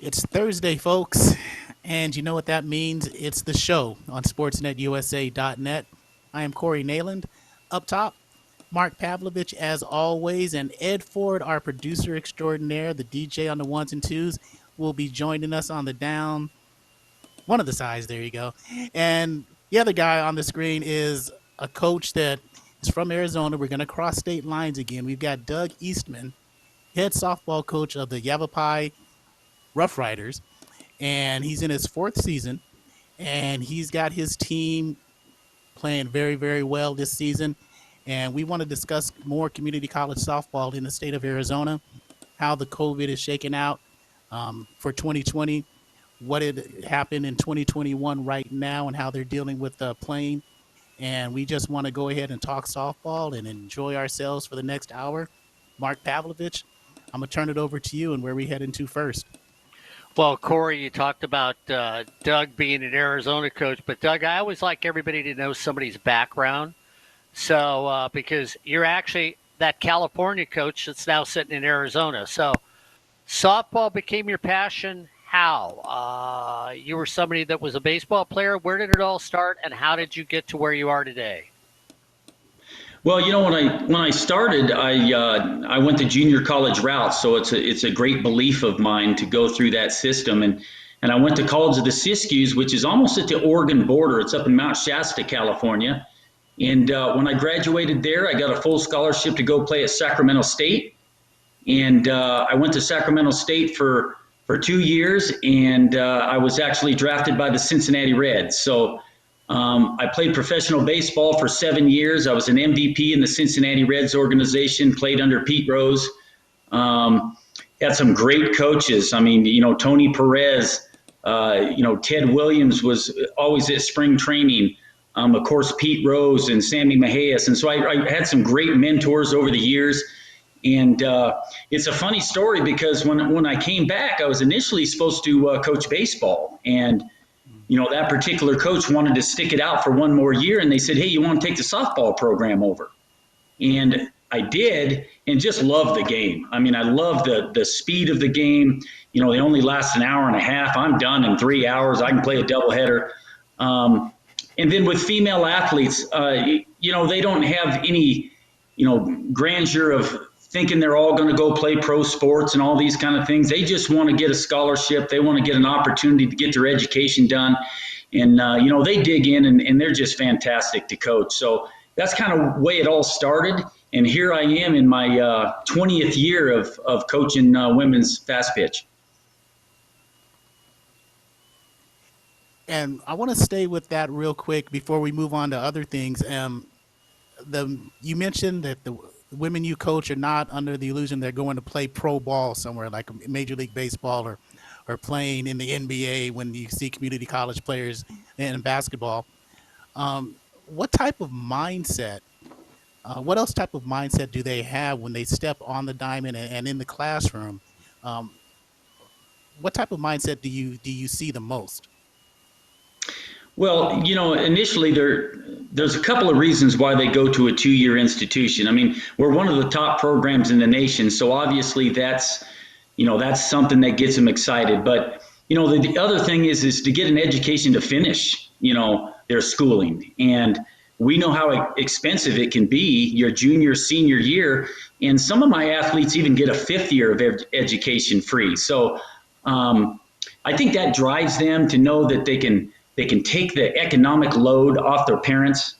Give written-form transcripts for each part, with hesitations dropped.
It's Thursday, folks, and you know what that means? It's the show on SportsNetUSA.net. I am Corey Nayland. Up top, Mark Pavlovich, as always, and Ed Ford, our producer extraordinaire, the DJ on the ones and twos, will be joining us on the down. One of the sides, there you go. And the other guy on the screen is a coach that is from Arizona. We're going to cross state lines again. We've got Doug Eastman, head softball coach of the Yavapai Roughriders, and he's in his fourth season, and he's got his team playing very, very well this season. And we want to discuss more community college softball in the state of Arizona, how the COVID is shaking out for 2020, what had happened in 2021 right now, and how they're dealing with playing. And we just want to go ahead and talk softball and enjoy ourselves for the next hour. Mark Pavlovich, I'm going to turn it over to you and where we head into first. Well, Corey, you talked about Doug being an Arizona coach, but Doug, I always like everybody to know somebody's background. So, because you're actually that California coach that's now sitting in Arizona. So, softball became your passion. How? You were somebody that was a baseball player. Where did it all start, and how did you get to where you are today? Well, when I started, I went the junior college route, so it's a great belief of mine to go through that system, and I went to College of the Siskiyous, which is almost at the Oregon border. It's up in Mount Shasta, California, and when I graduated there, I got a full scholarship to go play at Sacramento State, and I went to Sacramento State for 2 years, and I was actually drafted by the Cincinnati Reds. So. I played professional baseball for 7 years. I was an MVP in the Cincinnati Reds organization, played under Pete Rose. Had some great coaches. I mean, Tony Perez, Ted Williams was always at spring training. Of course, Pete Rose and Sammy Mahias. And so I had some great mentors over the years. And it's a funny story because when I came back, I was initially supposed to coach baseball. And that particular coach wanted to stick it out for one more year, and they said, hey, you want to take the softball program over? And I did, and just loved the game. I mean, I love the speed of the game. They only last an hour and a half. I'm done in 3 hours. I can play a doubleheader. And then with female athletes, they don't have any, grandeur of thinking they're all going to go play pro sports and all these kind of things. They just want to get a scholarship. They want to get an opportunity to get their education done. And, they dig in and they're just fantastic to coach. So that's kind of the way it all started. And here I am in my 20th year of coaching women's fast pitch. And I want to stay with that real quick before we move on to other things. You mentioned that the women you coach are not under the illusion they're going to play pro ball somewhere like Major League Baseball or playing in the NBA when you see community college players in basketball. What type of mindset, what else type of mindset do they have when they step on the diamond and in the classroom? What type of mindset do you see the most? Well, initially there's a couple of reasons why they go to a 2-year institution. I mean, we're one of the top programs in the nation, so obviously that's something that gets them excited. But the other thing is to get an education to finish their schooling, and we know how expensive it can be your junior, senior year, and some of my athletes even get a 5th year of education free. So I think that drives them to know that they can take the economic load off their parents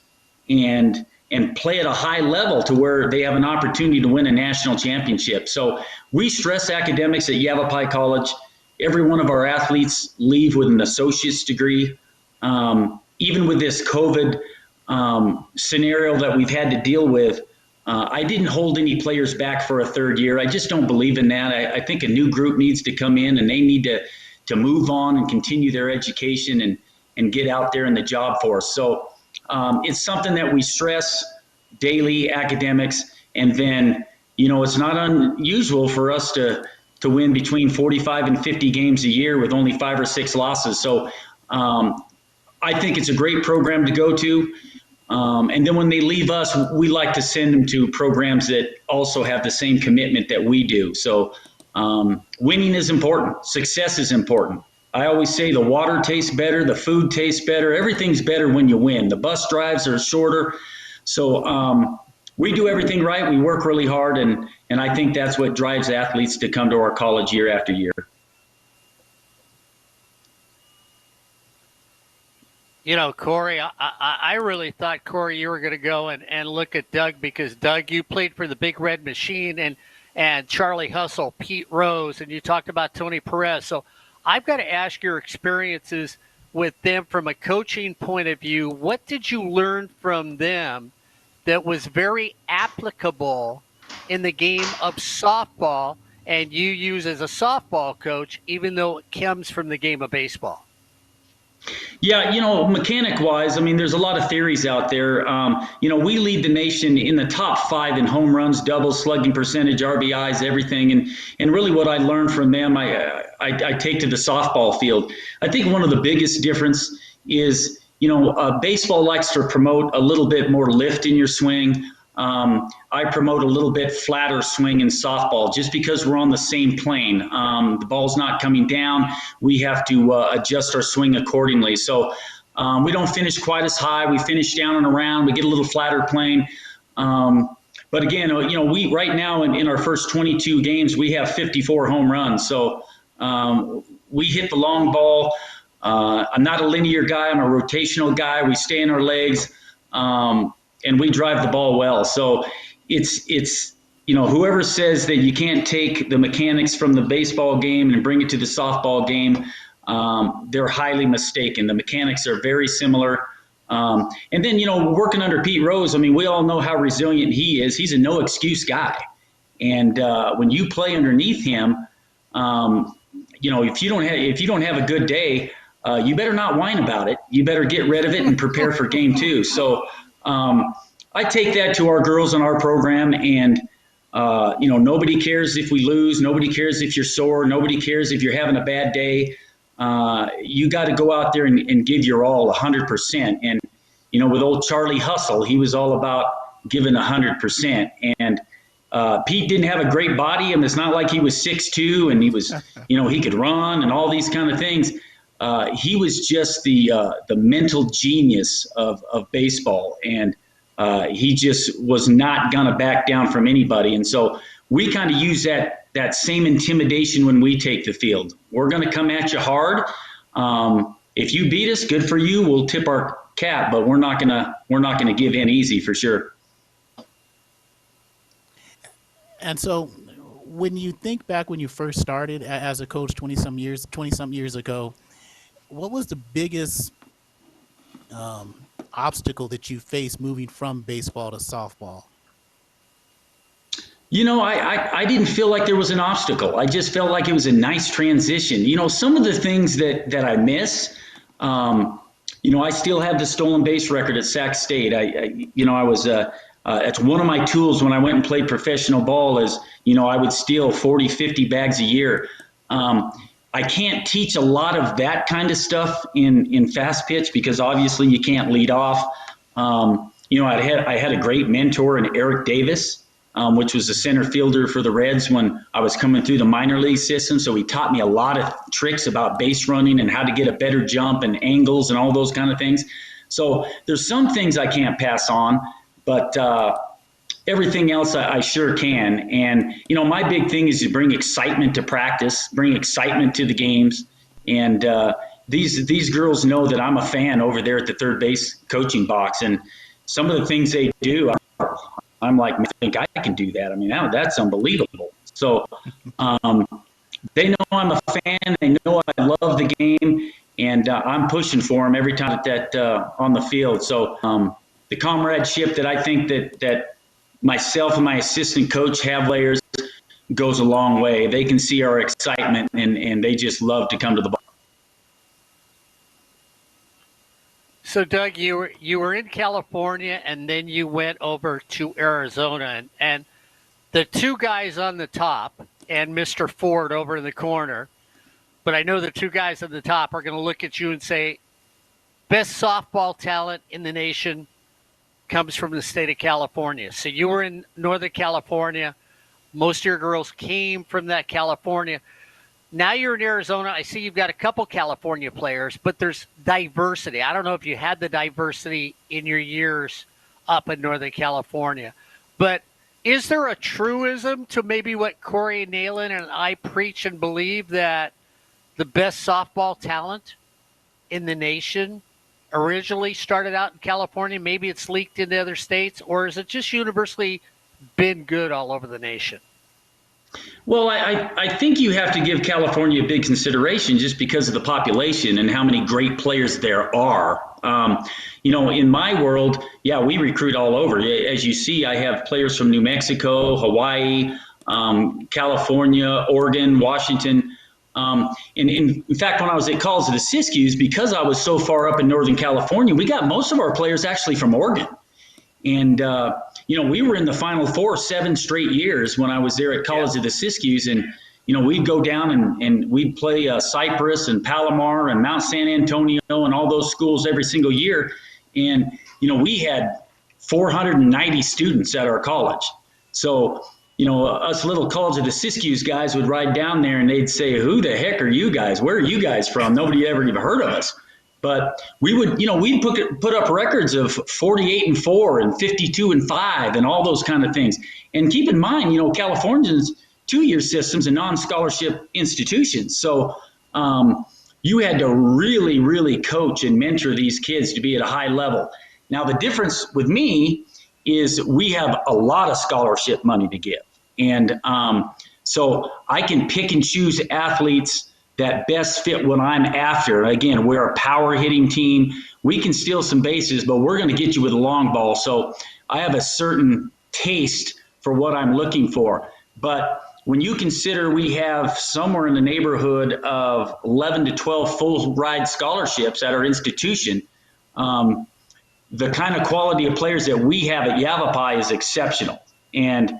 and play at a high level to where they have an opportunity to win a national championship. So we stress academics at Yavapai College. Every one of our athletes leave with an associate's degree. Even with this COVID scenario that we've had to deal with, I didn't hold any players back for a 3rd year. I just don't believe in that. I think a new group needs to come in and they need to move on and continue their education and get out there in the job force. So it's something that we stress daily, academics, and then, it's not unusual for us to win between 45 and 50 games a year with only 5 or 6 losses. So I think it's a great program to go to. And then when they leave us, we like to send them to programs that also have the same commitment that we do. So Winning is important. Success is important. I always say the water tastes better, the food tastes better, everything's better when you win. The bus drives are shorter. So we do everything right. We work really hard, and I think that's what drives athletes to come to our college year after year. You know, Corey, I really thought, Corey, you were going to go and look at Doug because, Doug, you played for the Big Red Machine and Charlie Hustle, Pete Rose, and you talked about Tony Perez. So I've got to ask your experiences with them from a coaching point of view. What did you learn from them that was very applicable in the game of softball and you use as a softball coach, even though it comes from the game of baseball? Yeah, mechanic wise, I mean, there's a lot of theories out there. We lead the nation in the top 5 in home runs, doubles, slugging percentage, RBIs, everything. And really what I learned from them, I take to the softball field. I think one of the biggest difference is, baseball likes to promote a little bit more lift in your swing. I promote a little bit flatter swing in softball just because we're on the same plane. The ball's not coming down. We have to adjust our swing accordingly. So we don't finish quite as high. We finish down and around. We get a little flatter plane. But again, we right now in our first 22 games, we have 54 home runs. So we hit the long ball. I'm not a linear guy. I'm a rotational guy. We stay in our legs. And we drive the ball well. So it's whoever says that you can't take the mechanics from the baseball game and bring it to the softball game, they're highly mistaken. The mechanics are very similar. And then, working under Pete Rose, I mean, we all know how resilient he is. He's a no excuse guy. And when you play underneath him, if you don't have a good day, you better not whine about it. You better get rid of it and prepare for game 2. So I take that to our girls in our program, and nobody cares if we lose. Nobody cares if you're sore. Nobody cares if you're having a bad day. You got to go out there and give your all 100%. And with old Charlie Hustle, he was all about giving 100%. And Pete didn't have a great body, and it's not like he was 6'2", and he was, he could run and all these kind of things. He was just the mental genius of baseball, and he just was not going to back down from anybody. And so we kind of use that same intimidation when we take the field. We're going to come at you hard. If you beat us, good for you. We'll tip our cap, but we're not gonna give in easy for sure. And so when you think back when you first started as a coach 20 some years ago, what was the biggest obstacle that you faced moving from baseball to softball? I didn't feel like there was an obstacle. I just felt like it was a nice transition. Some of the things that I miss, I still have the stolen base record at Sac State. I was it's one of my tools when I went and played professional ball is, I would steal 40, 50 bags a year. I can't teach a lot of that kind of stuff in fast pitch because obviously you can't lead off. I had a great mentor in Eric Davis, which was a center fielder for the Reds when I was coming through the minor league system. So he taught me a lot of tricks about base running and how to get a better jump and angles and all those kind of things. So there's some things I can't pass on, but everything else I sure can. And, my big thing is to bring excitement to practice, bring excitement to the games. And these girls know that I'm a fan over there at the third base coaching box. And some of the things they do, I'm like, I think I can do that. I mean, that's unbelievable. So they know I'm a fan. They know I love the game. And I'm pushing for them every time that on the field. So the comradeship that I think that myself and my assistant coach have players goes a long way. They can see our excitement and they just love to come to the ball. So, Doug, you were in California and then you went over to Arizona, and the two guys on the top and Mr. Ford over in the corner, but I know the two guys on the top are going to look at you and say, best softball talent in the nation comes from the state of California. So you were in Northern California. Most of your girls came from that California. Now you're in Arizona. I see you've got a couple California players, but there's diversity. I don't know if you had the diversity in your years up in Northern California, but is there a truism to maybe what Corey Nalen and I preach and believe that the best softball talent in the nation originally started out in California? Maybe it's leaked into other states, or is it just universally been good all over the nation? Well, I think you have to give California a big consideration just because of the population and how many great players there are. In my world, yeah, we recruit all over. As you see, I have players from New Mexico, Hawaii, California, Oregon, Washington. And in fact, when I was at College of the Siskiyous, because I was so far up in Northern California, we got most of our players actually from Oregon. And, we were in the Final Four 7 straight years when I was there at College of the Siskiyous. And, we'd go down and we'd play Cypress and Palomar and Mount San Antonio and all those schools every single year. And, we had 490 students at our college. So, us little College of the Siskiyous guys would ride down there and they'd say, who the heck are you guys? Where are you guys from? Nobody ever even heard of us. But we would, we'd put up records of 48-4 and 52-5 and all those kind of things. And keep in mind, California's 2-year systems and non-scholarship institutions. So you had to really, really coach and mentor these kids to be at a high level. Now, the difference with me is we have a lot of scholarship money to give. And so I can pick and choose athletes that best fit what I'm after. Again, we're a power hitting team. We can steal some bases, but we're going to get you with a long ball. So I have a certain taste for what I'm looking for. But when you consider we have somewhere in the neighborhood of 11 to 12 full ride scholarships at our institution, the kind of quality of players that we have at Yavapai is exceptional. And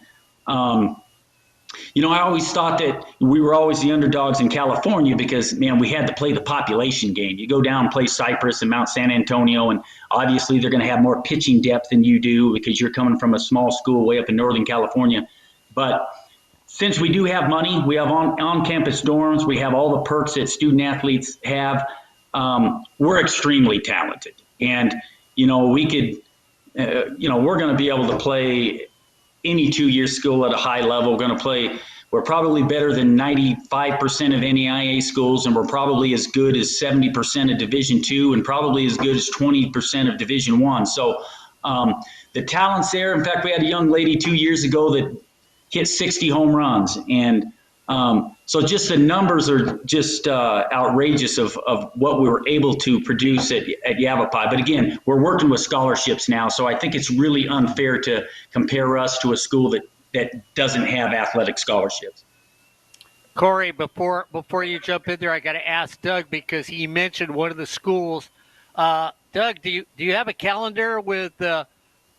I always thought that we were always the underdogs in California because, man, we had to play the population game. You go down and play Cypress and Mount San Antonio, and obviously they're going to have more pitching depth than you do because you're coming from a small school way up in Northern California. But since we do have money, we have on-campus dorms, we have all the perks that student athletes have, we're extremely talented. And, we could, we're going to be able to play any 2-year school at a high level. We're probably better than 95% of NAIA schools, and we're probably as good as 70% of Division II, and probably as good as 20% of Division I. So the talent's there. In fact, we had a young lady 2 years ago that hit 60 home runs, and so just the numbers are just outrageous of what we were able to produce at Yavapai. But again, we're working with scholarships now, so I think it's really unfair to compare us to a school that doesn't have athletic scholarships. Corey, before you jump in there, I got to ask Doug because he mentioned one of the schools. Doug, do you have a calendar with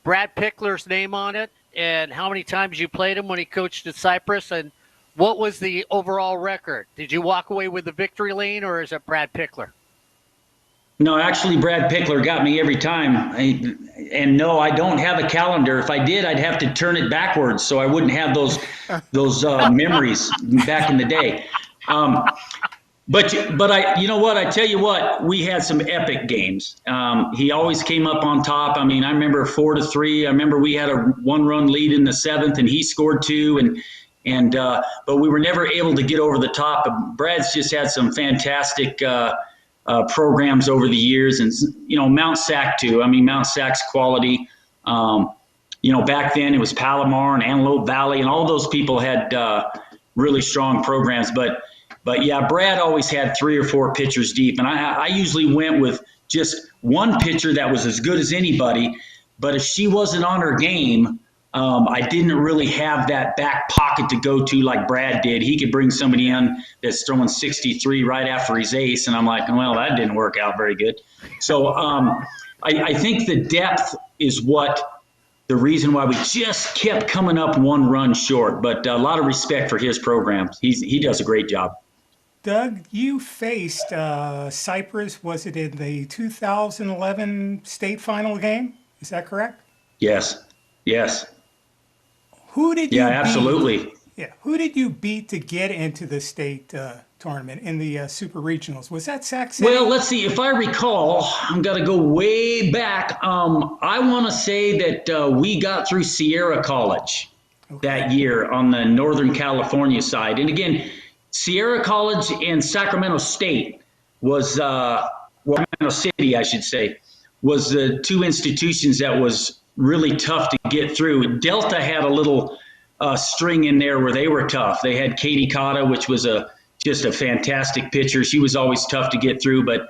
Brad Pickler's name on it, and how many times you played him when he coached at Cypress, and what was the overall record? Did you walk away with the victory lane, or is it Brad Pickler? No, actually, Brad Pickler got me every time. And no, I don't have a calendar. If I did, I'd have to turn it backwards so I wouldn't have those memories back in the day. But you know what? I tell you what, we had some epic games. He always came up on top. I mean, I remember 4-3. I remember we had a 1-run lead in the 7th, and he scored 2. But we were never able to get over the top. Brad's just had some fantastic programs over the years, and Mount Sac too. I mean, Mount Sac's quality. Back then it was Palomar and Antelope Valley, and all those people had really strong programs. But yeah, Brad always had 3 or 4 pitchers deep, and I usually went with just one pitcher that was as good as anybody. But if she wasn't on her game, I didn't really have that back pocket to go to like Brad did. He could bring somebody in that's throwing 63 right after his ace, and I'm like, well, that didn't work out very good. So I think the depth is the reason why we just kept coming up 1 run short. But a lot of respect for his programs. He does a great job. Doug, you faced Cypress, was it in the 2011 state final game? Is that correct? Yes. Who did you beat? Absolutely. Yeah. Who did you beat to get into the state tournament in the super regionals? Was that Sac Well, City? let's see. If I recall, I'm going to go way back. I want to say that we got through Sierra College Okay. that year on the Northern California side. And again, Sierra College and Sacramento State was, Sacramento City, I should say, was the two institutions that was really tough to get through. Delta had a little string in there where they were tough. They had Katie Cotta, which was just a fantastic pitcher. She was always tough to get through, but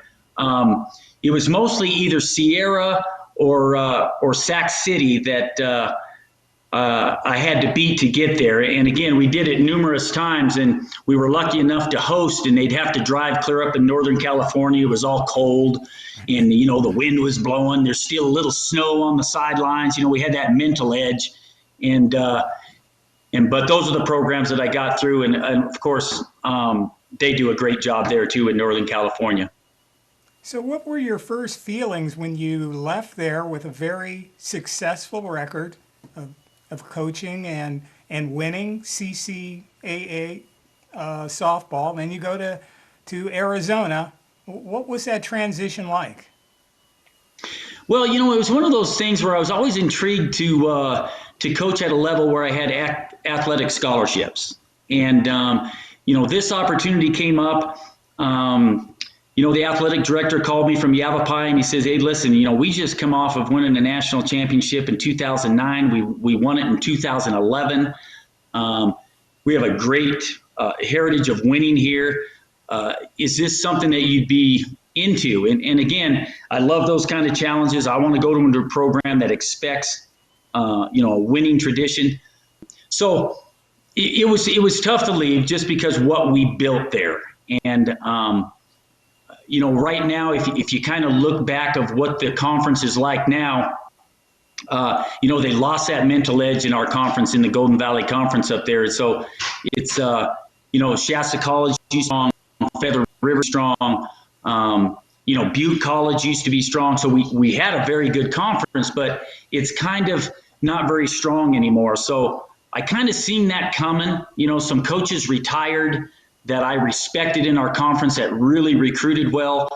it was mostly either Sierra or Sac City that I had to beat to get there. And again, we did it numerous times, and we were lucky enough to host, and they'd have to drive clear up in Northern California. It was all cold, and, the wind was blowing. There's still a little snow on the sidelines. We had that mental edge. But those are the programs that I got through. And of course, they do a great job there too in Northern California. So, what were your first feelings when you left there with a very successful record of coaching and winning CCAA softball? Then you go to Arizona. What was that transition like? Well, it was one of those things where I was always intrigued to coach at a level where I had athletic scholarships. And, this opportunity came up. The athletic director called me from Yavapai, and he says, hey, listen, we just come off of winning a national championship in 2009. We won it in 2011. We have a great heritage of winning here. Is this something that you'd be into? And again, I love those kind of challenges. I want to go to a program that expects, a winning tradition. So it was tough to leave just because what we built there. And, right now, if you kind of look back of what the conference is like now, they lost that mental edge in our conference, in the Golden Valley Conference up there. So it's, Shasta College strong, Feather River strong, Butte College used to be strong. So we had a very good conference, but it's kind of not very strong anymore. So I kind of seen that coming. Some coaches retired that I respected in our conference that really recruited well,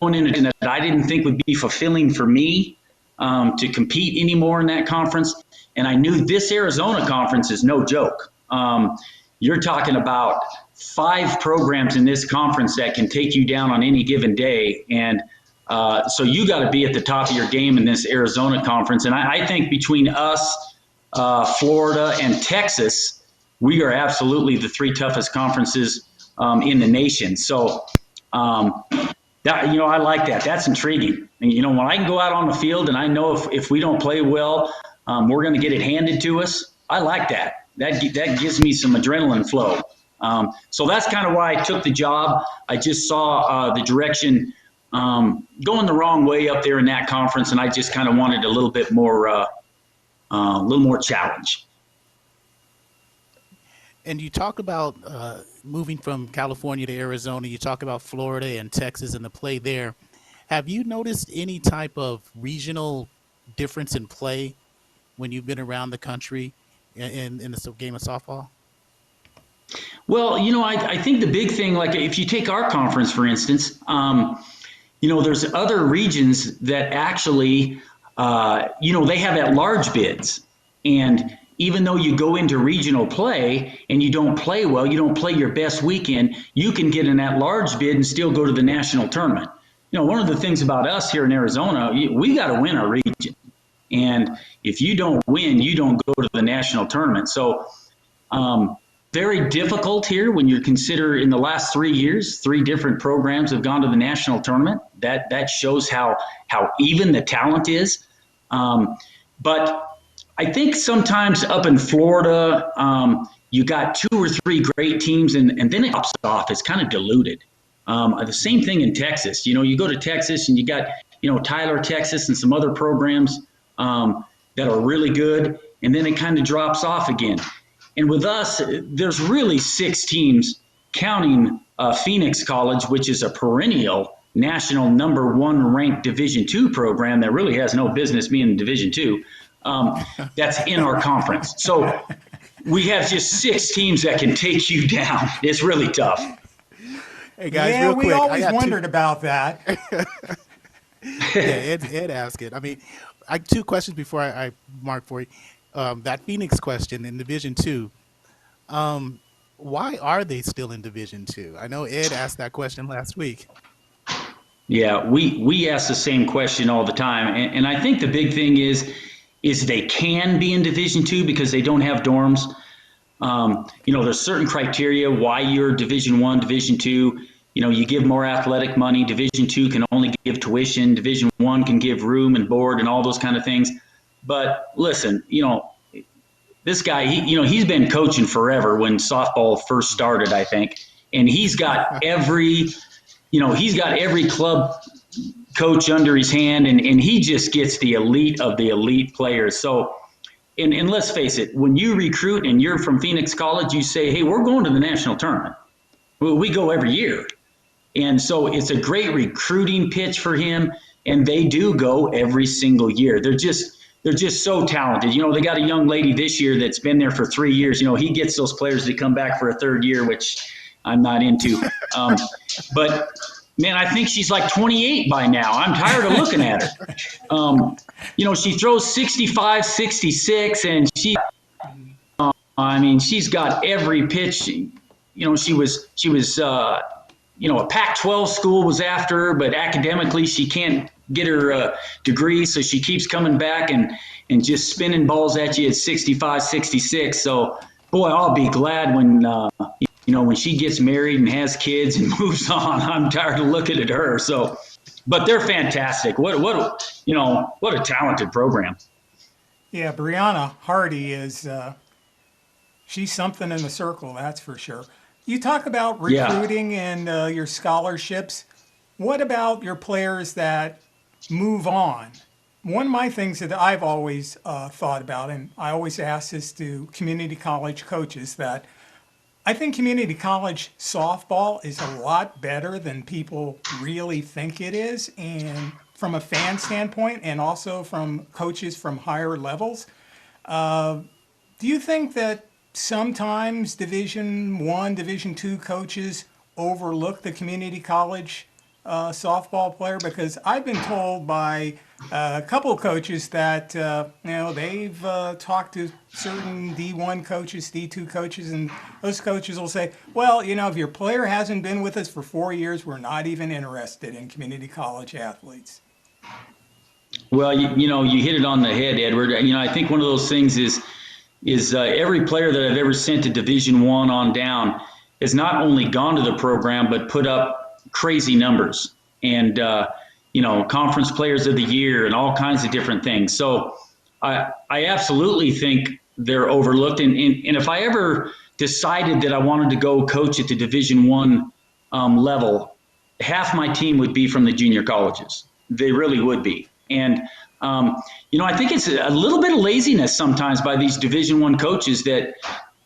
going in that I didn't think would be fulfilling for me to compete anymore in that conference. And I knew this Arizona conference is no joke. You're talking about 5 programs in this conference that can take you down on any given day. And so you got to be at the top of your game in this Arizona conference. And I think between us, Florida, and Texas, we are absolutely the 3 toughest conferences in the nation. So I like that. That's intriguing. And, when I can go out on the field and I know if we don't play well, we're going to get it handed to us. I like that. That gives me some adrenaline flow. So that's kind of why I took the job. I just saw the direction going the wrong way up there in that conference, and I just kind of wanted a little bit more, challenge. And you talk about moving from California to Arizona. You talk about Florida and Texas and the play there. Have you noticed any type of regional difference in play when you've been around the country in the game of softball? Well, I think the big thing, like if you take our conference, for instance, there's other regions that actually, they have at-large bids. And even though you go into regional play and you don't play well, you don't play your best weekend, you can get an at-large bid and still go to the national tournament. One of the things about us here in Arizona, we got to win our region. And if you don't win, you don't go to the national tournament. So very difficult here when you consider in the last 3 years, 3 different programs have gone to the national tournament. That shows how even the talent is. But I think sometimes up in Florida, you got 2 or 3 great teams, and then it drops off. It's kind of diluted. The same thing in Texas. You go to Texas and you got, Tyler, Texas, and some other programs that are really good, and then it kind of drops off again. And with us, there's really 6 teams, counting Phoenix College, which is a perennial national #1 ranked Division II program that really has no business being in Division II. That's in our conference. So we have just 6 teams that can take you down. It's really tough. Hey guys, Yeah, real we quick, I always got two. wondered about that. Yeah, Ed asked it. I mean, I two questions before I mark for you. That Phoenix question in Division Two. Um, why are they still in Division Two? I know Ed asked that question last week. Yeah, we ask the same question all the time, and I think the big thing is they can be in Division II because they don't have dorms. There's certain criteria why you're Division I, Division II. You give more athletic money. Division II can only give tuition. Division I can give room and board and all those kind of things. But listen, this guy, he's been coaching forever when softball first started, I think, and he's got every club coach under his hand, and he just gets the elite of the elite players. So, and let's face it, when you recruit and you're from Phoenix College, you say, hey, we're going to the national tournament. Well, we go every year. And so it's a great recruiting pitch for him, and they do go every single year. They're just so talented. They got a young lady this year that's been there for 3 years. He gets those players to come back for a third year, which I'm not into. But man, I think she's like 28 by now. I'm tired of looking at her. She throws 65, 66, and she's got every pitch. She was a Pac-12 school was after her, but academically she can't get her degree, so she keeps coming back and just spinning balls at you at 65, 66. So, boy, I'll be glad when she gets married and has kids and moves on. I'm tired of looking at her. So, but they're fantastic. What a talented program. Yeah, Brianna Hardy is she's something in the circle, that's for sure. You talk about Yeah. recruiting and your scholarships. What about your players that move on? One of my things that I've always thought about, and I always ask this to community college coaches, that I think community college softball is a lot better than people really think it is, and from a fan standpoint, and also from coaches from higher levels. Do you think that sometimes Division I, Division II coaches overlook the community college softball player? Because I've been told by a couple of coaches that they've talked to certain D1 coaches, D2 coaches, and those coaches will say, well, if your player hasn't been with us for 4 years, we're not even interested in community college athletes. Well, you hit it on the head, Edward. I think one of those things is every player that I've ever sent to Division I on down has not only gone to the program but put up crazy numbers and conference players of the year and all kinds of different things. So I absolutely think they're overlooked. And if I ever decided that I wanted to go coach at the Division I level, half my team would be from the junior colleges. They really would be. And I think it's a little bit of laziness sometimes by these Division I coaches that,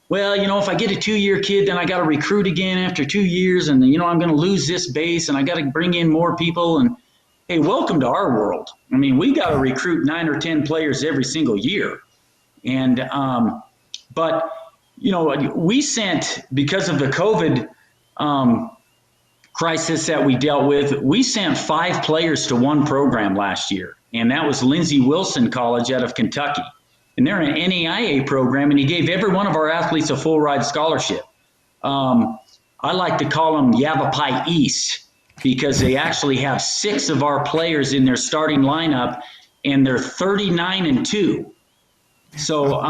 well, if I get a 2-year kid, then I got to recruit again after 2 years, and I'm going to lose this base, and I got to bring in more people. And hey, welcome to our world. We got to recruit 9 or 10 players every single year, and but we sent, because of the COVID crisis that we dealt with, we sent 5 players to one program last year, and that was Lindsey Wilson College out of Kentucky. And they're an NAIA program, and he gave every one of our athletes a full ride scholarship. I like to call them Yavapai East because they actually have 6 of our players in their starting lineup, and they're 39-2. So,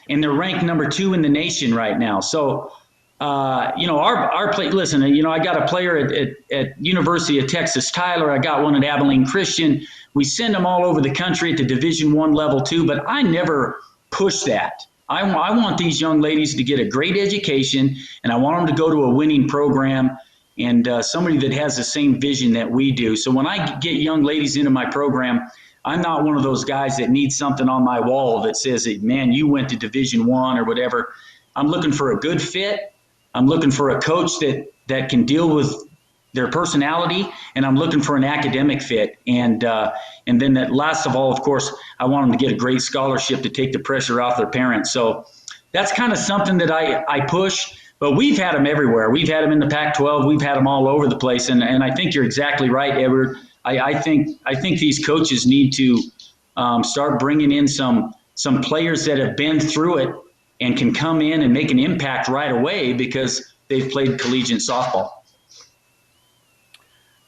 and they're ranked number 2 in the nation right now. So, our play. Listen, I got a player at University of Texas Tyler. I got one at Abilene Christian. We send them all over the country at the Division I level too, but I never push that. I want these young ladies to get a great education, and I want them to go to a winning program and somebody that has the same vision that we do. So when I get young ladies into my program, I'm not one of those guys that needs something on my wall that says, man, you went to Division I or whatever. I'm looking for a good fit. I'm looking for a coach that can deal with their personality, and I'm looking for an academic fit. And then that last of all, of course, I want them to get a great scholarship to take the pressure off their parents. So that's kind of something that I push. But we've had them everywhere. We've had them in the Pac-12. We've had them all over the place. And I think you're exactly right, Edward. I think these coaches need to start bringing in some players that have been through it and can come in and make an impact right away because they've played collegiate softball.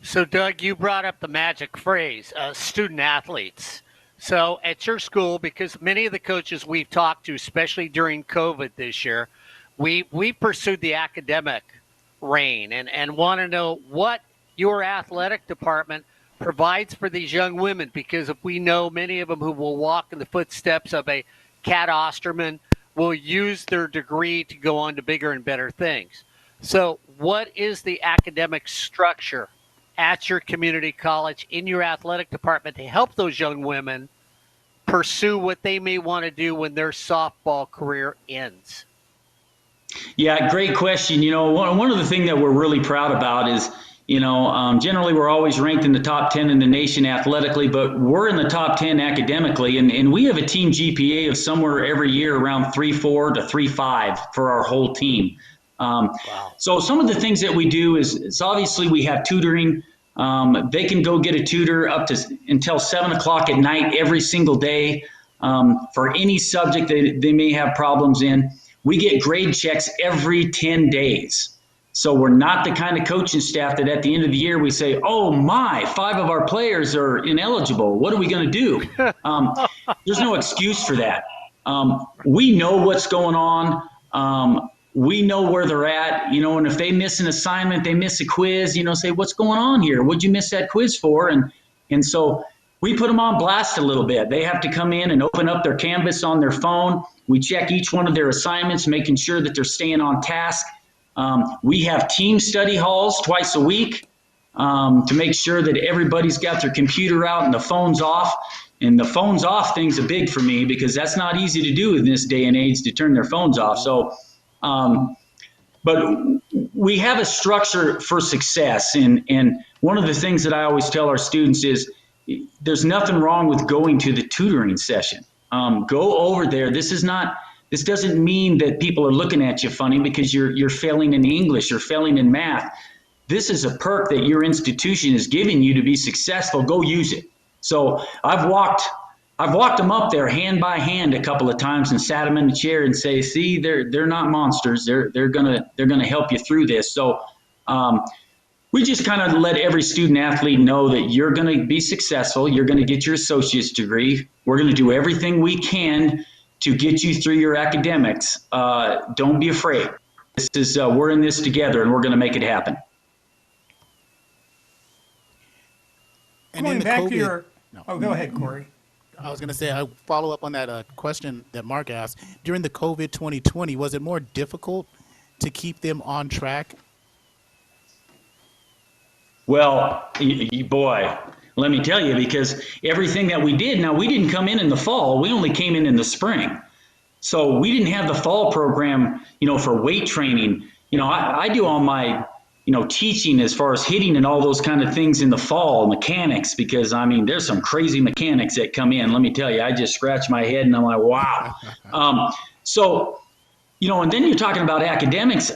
So, Doug, you brought up the magic phrase, student athletes. So, at your school, because many of the coaches we've talked to, especially during COVID this year, we pursued the academic reign and want to know what your athletic department provides for these young women, because if we know many of them who will walk in the footsteps of a Cat Osterman will use their degree to go on to bigger and better things. So what is the academic structure at your community college in your athletic department to help those young women pursue what they may want to do when their softball career ends? Yeah, great question. One of the things that we're really proud about is, generally we're always ranked in the top 10 in the nation athletically, but we're in the top 10 academically. And we have a team GPA of somewhere every year around 3.4 to 3.5 for our whole team. Wow. So some of the things that we do is obviously we have tutoring. They can go get a tutor up to until 7 o'clock at night every single day for any subject that they may have problems in. We get grade checks every 10 days. So we're not the kind of coaching staff that at the end of the year we say, oh my, 5 of our players are ineligible. What are we going to do? There's no excuse for that. We know what's going on. We know where they're at, and if they miss an assignment, they miss a quiz, say, what's going on here? What'd you miss that quiz for? And so we put them on blast a little bit. They have to come in and open up their Canvas on their phone. We check each one of their assignments, making sure that they're staying on task. We have team study halls twice a week to make sure that everybody's got their computer out and the phone's off. And the phone's off thing's a big for me because that's not easy to do in this day and age, to turn their phones off. So, but we have a structure for success. And one of the things that I always tell our students is there's nothing wrong with going to the tutoring session. Go over there. This doesn't mean that people are looking at you funny because you're failing in English or failing in math. This is a perk that your institution is giving you to be successful. Go use it. So I've walked them up there hand by hand a couple of times and sat them in the chair and say, see, they're not monsters. They're gonna help you through this. So we just kind of let every student athlete know that you're going to be successful. You're going to get your associate's degree. We're going to do everything we can to get you through your academics. Don't be afraid. We're in this together, and we're going to make it happen. And going in the back COVID, to your, go ahead, Corey. I was going to say, I follow up on that question that Mark asked. During the COVID 2020, was it more difficult to keep them on track? Well, boy, let me tell you, because everything that we did, now we didn't come in the fall, we only came in the spring. So we didn't have the fall program, for weight training. I do all my, teaching as far as hitting and all those kind of things in the fall, mechanics, because there's some crazy mechanics that come in. Let me tell you, I just scratch my head and I'm like, wow. So, and then you're talking about academics.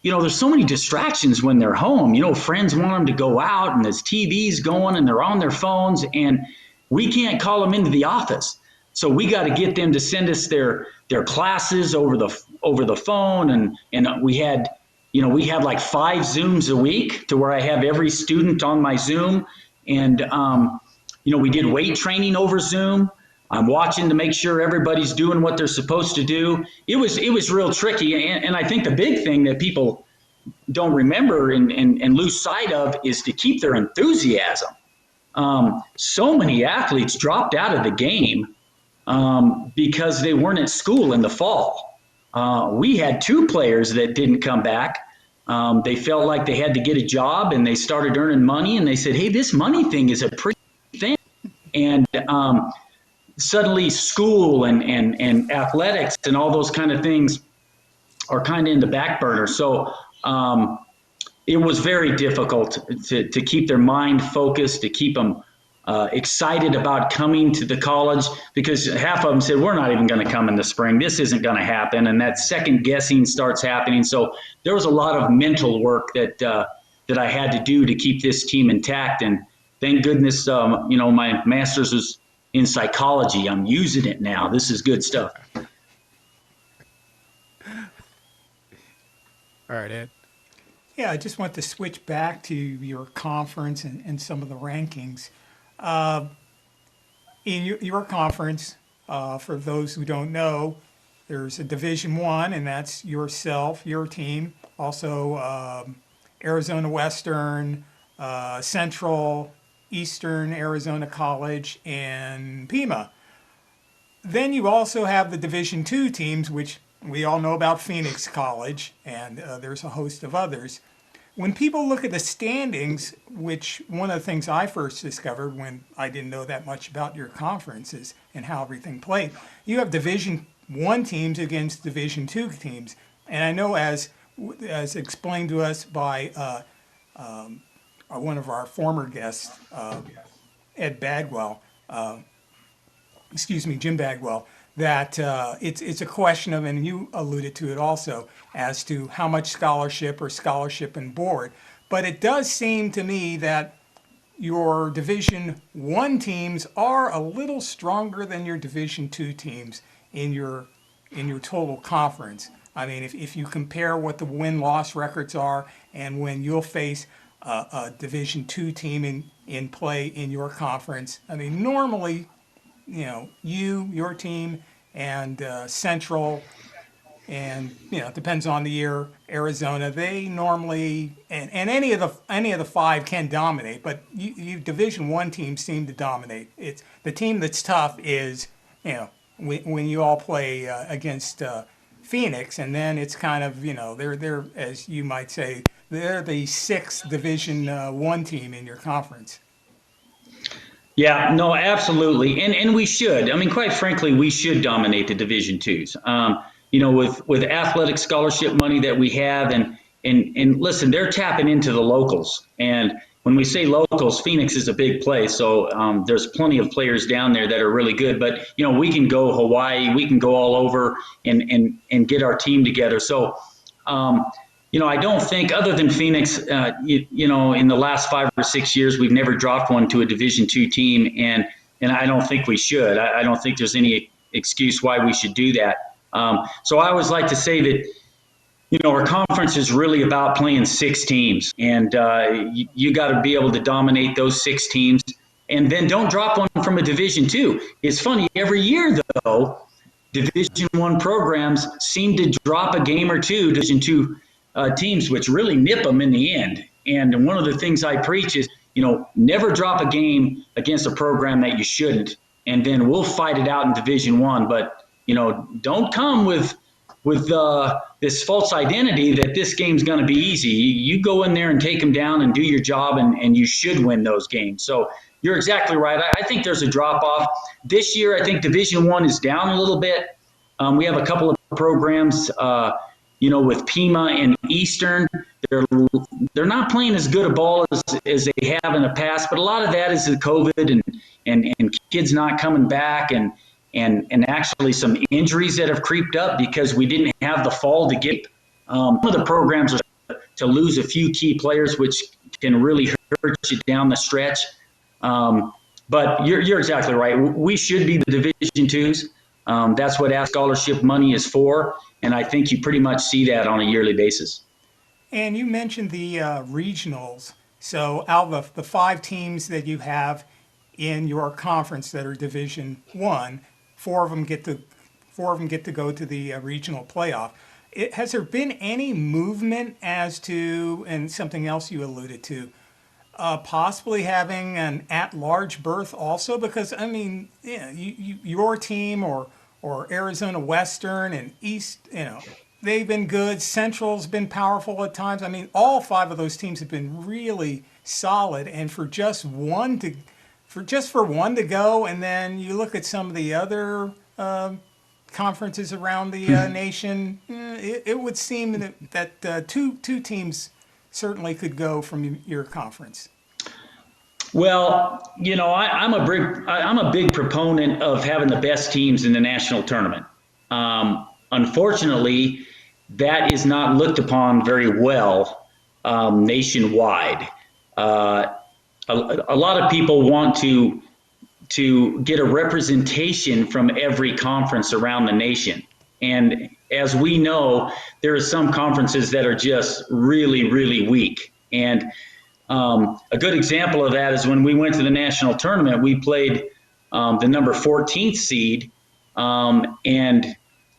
There's so many distractions when they're home. Friends want them to go out and there's TVs going and they're on their phones and we can't call them into the office. So we got to get them to send us their classes over the phone. And we had like 5 Zooms a week to where I have every student on my Zoom. And, we did weight training over Zoom. I'm watching to make sure everybody's doing what they're supposed to do. It was real tricky. And I think the big thing that people don't remember and lose sight of is to keep their enthusiasm. So many athletes dropped out of the game because they weren't at school in the fall. We had 2 players that didn't come back. They felt like they had to get a job and they started earning money and they said, hey, this money thing is a pretty thing. And suddenly school and athletics and all those kind of things are kind of in the back burner. So it was very difficult to keep their mind focused, to keep them excited about coming to the college, because half of them said, we're not even going to come in the spring. This isn't going to happen. And that second guessing starts happening. So there was a lot of mental work that I had to do to keep this team intact. And thank goodness, my master's was in psychology. I'm using it now. This is good stuff. All right, Ed. Yeah, I just want to switch back to your conference and some of the rankings. In your conference, for those who don't know, there's a Division I, and that's yourself, your team. Also, Arizona Western, Central, Eastern Arizona College, and Pima. Then you also have the Division II teams, which we all know about Phoenix College, and there's a host of others. When people look at the standings, which one of the things I first discovered when I didn't know that much about your conferences and how everything played, you have Division I teams against Division II teams. And I know as explained to us by one of our former guests, Ed Bagwell, Jim Bagwell, that it's a question of, and you alluded to it also, as to how much scholarship or scholarship and board. But it does seem to me that your Division I teams are a little stronger than your Division II teams in your total conference. I mean, if you compare what the win-loss records are and when you'll face a Division II team in play in your conference, I mean, normally, your team, and Central, and it depends on the year, Arizona, they normally, and any of the five can dominate, but you Division I teams seem to dominate. It's the team that's tough is when you all play against Phoenix, and then it's kind of they're, as you might say, they're the sixth Division I team in your conference. Yeah, no, absolutely, and we should. I mean, quite frankly, we should dominate the Division Twos. With athletic scholarship money that we have, and listen, they're tapping into the locals. And when we say locals, Phoenix is a big place, so there's plenty of players down there that are really good. But we can go Hawaii, we can go all over and get our team together. So. I don't think, other than Phoenix, in the last 5 or 6 years, we've never dropped one to a Division II team, and I don't think we should. I don't think there's any excuse why we should do that. So I always like to say that, our conference is really about playing 6 teams, and you got to be able to dominate those 6 teams, and then don't drop one from a Division II. It's funny, every year, though, Division I programs seem to drop a game or two Division II teams, which really nip them in the end. And one of the things I preach is, never drop a game against a program that you shouldn't, and then we'll fight it out in Division I. But don't come with this false identity that this game's going to be easy. You go in there and take them down and do your job, and you should win those games. So you're exactly right. I think there's a drop off this year. I think Division I is down a little bit. We have a couple of programs. With Pima and Eastern, they're not playing as good a ball as they have in the past, but a lot of that is the COVID and kids not coming back and actually some injuries that have creeped up because we didn't have the fall to get. Some of the programs are to lose a few key players, which can really hurt you down the stretch. But you're exactly right. We should be the Division Twos. That's what scholarship money is for. And I think you pretty much see that on a yearly basis. And you mentioned the regionals. So out of the 5 teams that you have in your conference that are Division I, 4 of them get to go to the regional playoff. Has there been any movement as to, and something else you alluded to, possibly having an at-large berth also? Because your team or Arizona Western and East, they've been good. Central's been powerful at times. I mean, all 5 of those teams have been really solid. And for just one to go, and then you look at some of the other conferences around the nation, it would seem that two teams certainly could go from your conference. Well, I'm a big proponent of having the best teams in the national tournament. Unfortunately, that is not looked upon very well nationwide. Uh, a lot of people want to get a representation from every conference around the nation. And as we know, there are some conferences that are just really, really weak. And a good example of that is when we went to the national tournament, we played the number 14th seed.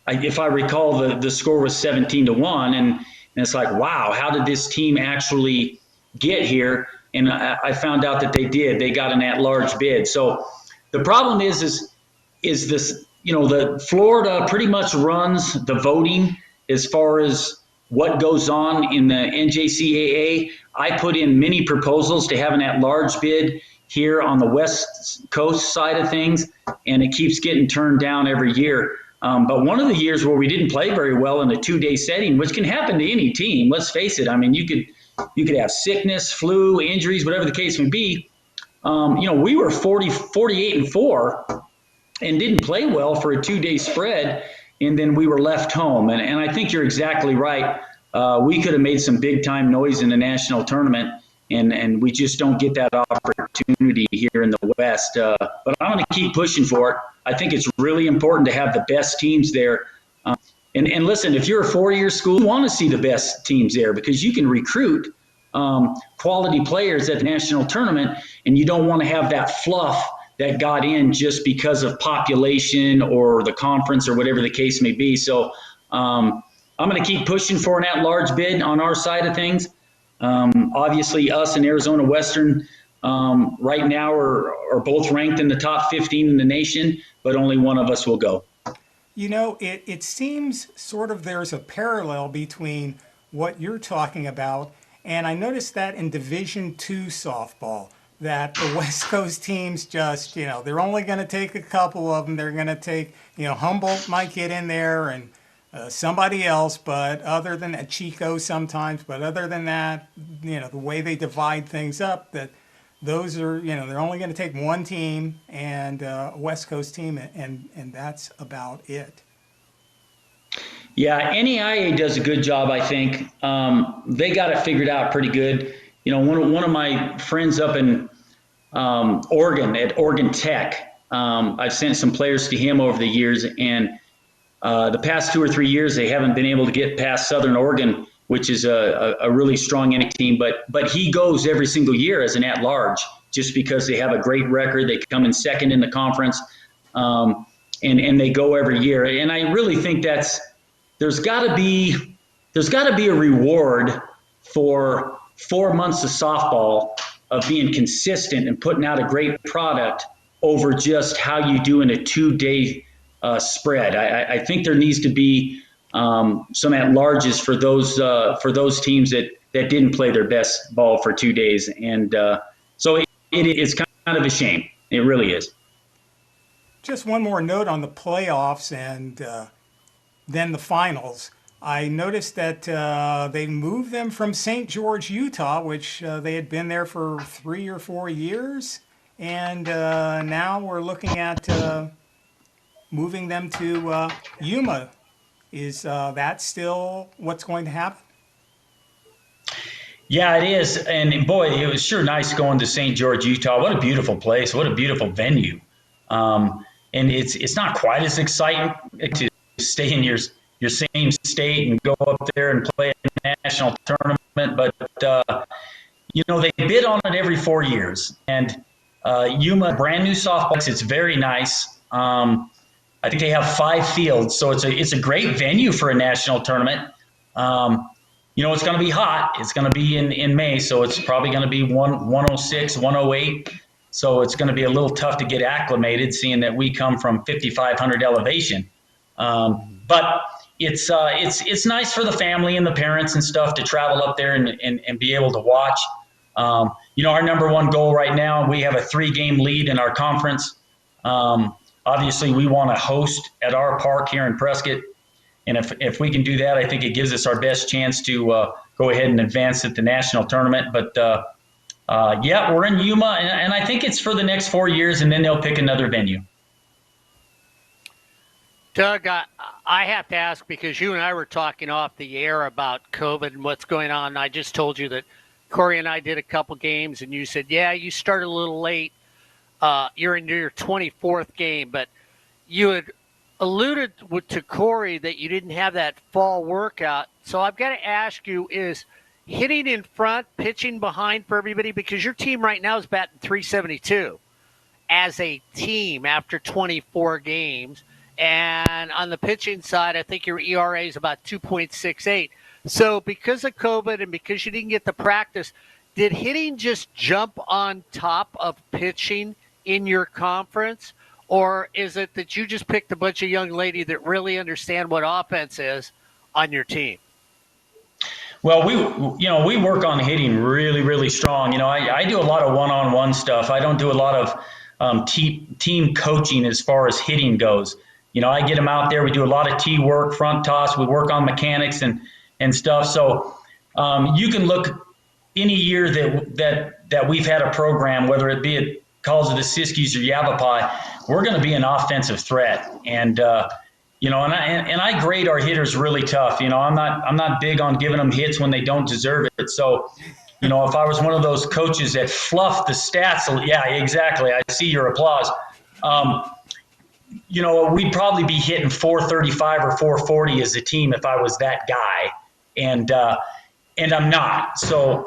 If I recall, the score was 17-1. And it's like, wow, how did this team actually get here? And I found out that they did. They got an at-large bid. So the problem is this, the Florida pretty much runs the voting as far as what goes on in the NJCAA. I put in many proposals to have an at-large bid here on the West Coast side of things, and it keeps getting turned down every year. But one of the years where we didn't play very well in a two-day setting, which can happen to any team, let's face it. I mean, you could have sickness, flu, injuries, whatever the case may be. We were 48-4 and didn't play well for a two-day spread, and then we were left home. And I think you're exactly right. We could have made some big-time noise in the national tournament, and we just don't get that opportunity here in the West. But I'm going to keep pushing for it. I think it's really important to have the best teams there. And listen, if you're a four-year school, you want to see the best teams there because you can recruit quality players at the national tournament, and you don't want to have that fluff that got in just because of population or the conference or whatever the case may be. So I'm going to keep pushing for an at-large bid on our side of things. Obviously, us and Arizona Western right now are both ranked in the top 15 in the nation, but only one of us will go. It seems sort of there's a parallel between what you're talking about, and I noticed that in Division II softball, that the West Coast teams just, they're only going to take a couple of them. They're going to take, Humboldt might get in there and somebody else, but other than that, Chico sometimes, but other than that, the way they divide things up, that those are, they're only going to take one team and a West Coast team, and that's about it. Yeah, NEIA does a good job, I think. They got it figured out pretty good. One of my friends up in Oregon at Oregon Tech, I've sent some players to him over the years, and the past 2 or 3 years they haven't been able to get past Southern Oregon, which is a really strong NEIA team. But he goes every single year as an at-large just because they have a great record. They come in second in the conference, and they go every year. And I really think there's got to be a reward for 4 months of softball of being consistent and putting out a great product over just how you do in a 2-day spread. I think there needs to be some at-larges for those teams that didn't play their best ball for 2 days, and so it is kind of a shame. It really is. Just one more note on the playoffs and then the finals. I noticed that they moved them from St. George, Utah, which they had been there for 3 or 4 years. And now we're looking at moving them to Yuma. Is that still what's going to happen? Yeah, it is. And boy, it was sure nice going to St. George, Utah. What a beautiful place. What a beautiful venue. And it's not quite as exciting to stay in your same state and go up there and play a national tournament. But, they bid on it every 4 years. And Yuma, brand new softball, it's very nice. I think they have 5 fields, so it's a great venue for a national tournament. It's going to be hot. It's going to be in May, so it's probably going to be 106, 108. So it's going to be a little tough to get acclimated, seeing that we come from 5,500 elevation. But it's nice for the family and the parents and stuff to travel up there and be able to watch. Our number one goal right now, we have a 3-game lead in our conference. Obviously, we want to host at our park here in Prescott. And if we can do that, I think it gives us our best chance to go ahead and advance at the national tournament. But Yeah, we're in Yuma, and I think it's for the next 4 years, and then they'll pick another venue. Doug, I have to ask because you and I were talking off the air about COVID and what's going on. I just told you that Corey and I did a couple games, and you said, yeah, you started a little late. You're into your 24th game, but you had alluded to Corey that you didn't have that fall workout. So I've got to ask you, is hitting in front, pitching behind for everybody? Because your team right now is batting 372 as a team after 24 games. And on the pitching side, I think your ERA is about 2.68. So because of COVID and because you didn't get the practice, did hitting just jump on top of pitching in your conference? Or is it that you just picked a bunch of young ladies that really understand what offense is on your team? Well, we work on hitting really, really strong. I do a lot of one-on-one stuff. I don't do a lot of team coaching as far as hitting goes. I get them out there. We do a lot of tee work, front toss. We work on mechanics and stuff. So you can look any year that we've had a program, whether it be at College of the Siskiyous or Yavapai, we're going to be an offensive threat. And I grade our hitters really tough. I'm not big on giving them hits when they don't deserve it. So, if I was one of those coaches that fluffed the stats, yeah, exactly. I see your applause. We'd probably be hitting 435 or 440 as a team if I was that guy, and I'm not. So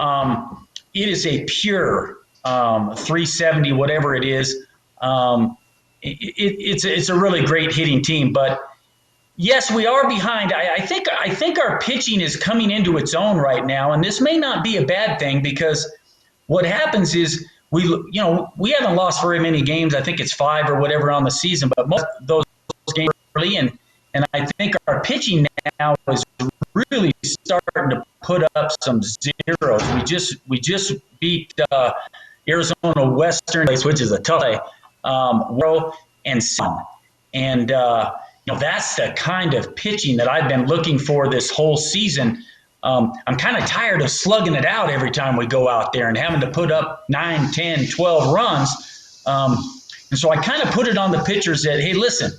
it is a pure 370, whatever it is. It's a really great hitting team, but yes, we are behind. I think our pitching is coming into its own right now, and this may not be a bad thing because what happens is we haven't lost very many games. I think it's 5 or whatever on the season, but most of those games early, and I think our pitching now is really starting to put up some zeros. We just beat Arizona Western, which is a tough World and Sun, and that's the kind of pitching that I've been looking for this whole season. I'm kind of tired of slugging it out every time we go out there and having to put up 9, 10, 12 runs. And so I kind of put it on the pitchers that, hey, listen,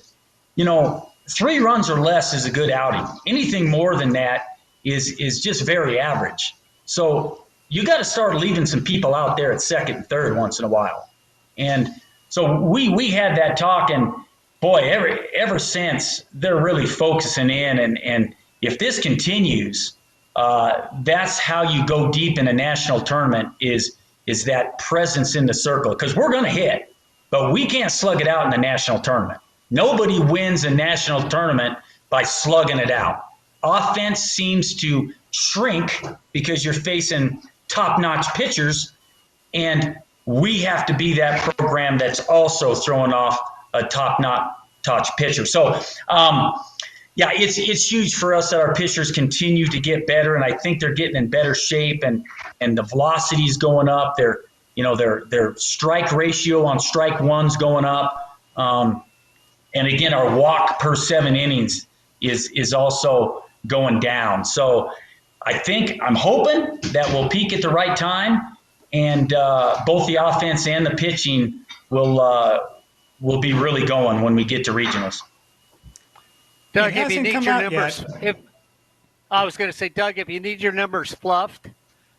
3 runs or less is a good outing. Anything more than that is just very average. So you got to start leaving some people out there at second and third once in a while. And so we had that talk, and boy, ever since they're really focusing in, and if this continues, that's how you go deep in a national tournament is that presence in the circle. Because we're going to hit, but we can't slug it out in the national tournament. Nobody wins a national tournament by slugging it out. Offense seems to shrink because you're facing top-notch pitchers, and we have to be that program that's also throwing off a top-notch pitcher. So, yeah, it's huge for us that our pitchers continue to get better, and I think they're getting in better shape, and the velocity is going up. Their strike ratio on strike one's going up, and again, our walk per 7 innings is also going down. So, I'm hoping that we'll peak at the right time, and both the offense and the pitching will be really going when we get to regionals. Doug, if you need your numbers, I was going to say, Doug, if you need your numbers fluffed,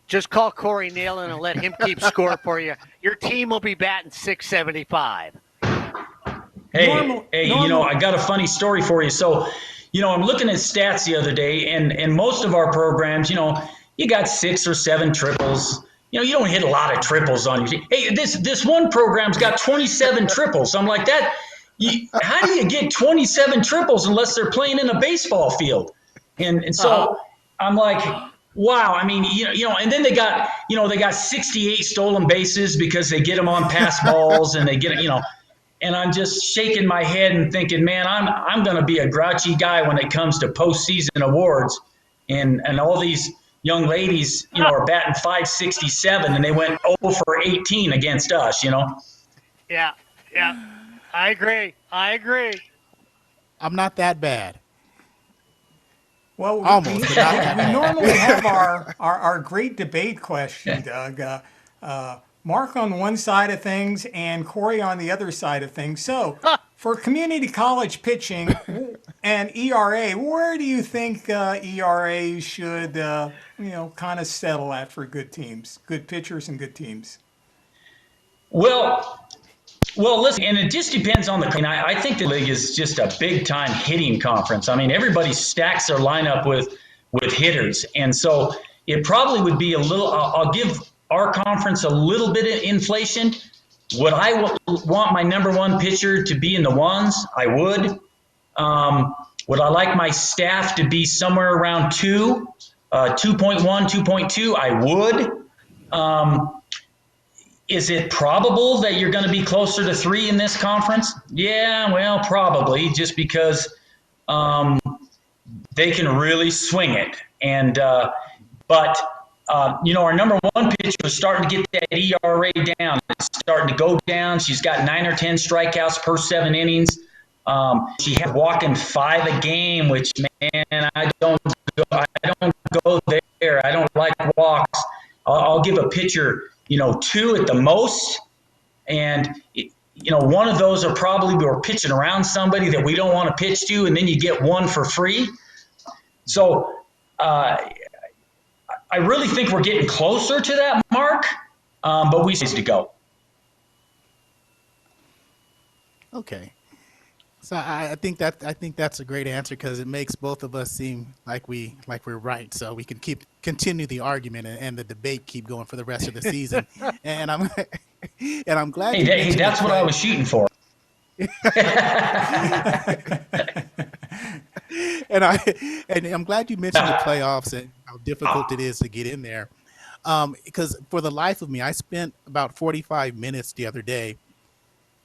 just call Corey Nayland and let him keep score for you. Your team will be batting 675. Hey, I got a funny story for you. So, I'm looking at stats the other day, and most of our programs, you got 6 or 7 triples. You don't hit a lot of triples on your team. Hey, this one program's got 27 triples. I'm like, how do you get 27 triples unless they're playing in a baseball field? And so I'm like, wow. I mean, and then they got 68 stolen bases because they get them on pass balls and they get, and I'm just shaking my head and thinking, man, I'm going to be a grouchy guy when it comes to postseason awards, and all these young ladies, are batting 567 and they went 0 for 18 against us, Yeah. I agree. I'm not that bad. Well, Almost, but not that we bad. normally have our great debate question, Doug. Mark on one side of things and Corey on the other side of things. So, for community college pitching and ERA, where do you think ERA should, kind of settle at for good teams, good pitchers and good teams? Well, well, listen, and it just depends on the. I think the league is just a big time hitting conference. I mean, everybody stacks their lineup with hitters, and so it probably would be a little. I'll give our conference a little bit of inflation. Would I want my number one pitcher to be in the ones? I would. Would I like my staff to be somewhere around 2.1, 2.2? I would. Is it probable that you're going to be closer to 3 in this conference? Yeah, well, probably, just because they can really swing it. And but our number one pitcher is starting to get that ERA down. It's starting to go down. She's got 9 or 10 strikeouts per 7 innings. She has walking 5 a game, which, man, I don't go there. I don't like walks. I'll give a pitcher, 2 at the most, and one of those are probably we're pitching around somebody that we don't want to pitch to, and then you get 1 for free. So I really think we're getting closer to that mark, but we need to go. Okay. So I think that's a great answer because it makes both of us seem like we're right. So we can continue the argument and the debate keep going for the rest of the season. and I'm glad. Hey, that's what I was shooting for. and I'm glad you mentioned the playoffs and how difficult it is to get in there. Because for the life of me, I spent about 45 minutes the other day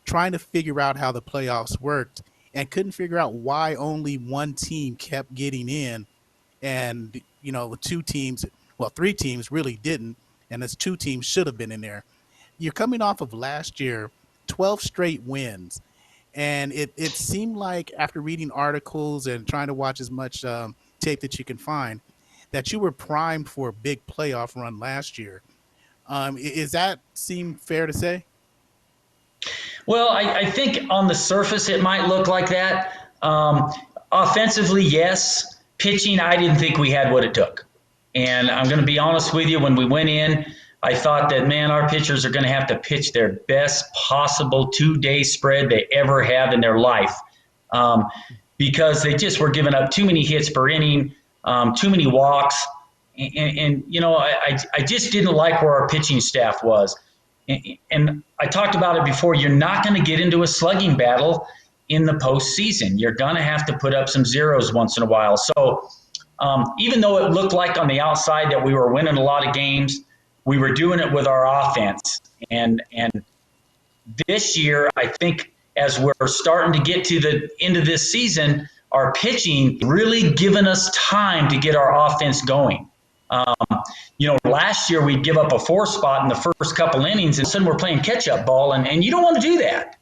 trying to figure out how the playoffs worked and couldn't figure out why only one team kept getting in and 2 teams, well, 3 teams really didn't, and as 2 teams should have been in there. You're coming off of last year 12 straight wins, and it seemed like after reading articles and trying to watch as much tape that you can find that you were primed for a big playoff run last year. Is that seem fair to say? Well, I think on the surface it might look like that. Offensively, yes. Pitching, I didn't think we had what it took. And I'm going to be honest with you, when we went in, I thought that, man, our pitchers are going to have to pitch their best possible 2-day spread they ever have in their life, because they just were giving up too many hits per inning, too many walks. And I just didn't like where our pitching staff was. And I talked about it before. You're not going to get into a slugging battle in the postseason. You're going to have to put up some zeros once in a while. So even though it looked like on the outside that we were winning a lot of games, we were doing it with our offense. And this year, I think as we're starting to get to the end of this season, our pitching really given us time to get our offense going. Last year we'd give up a 4 spot in the first couple innings, and suddenly we're playing catch-up ball, and you don't want to do that.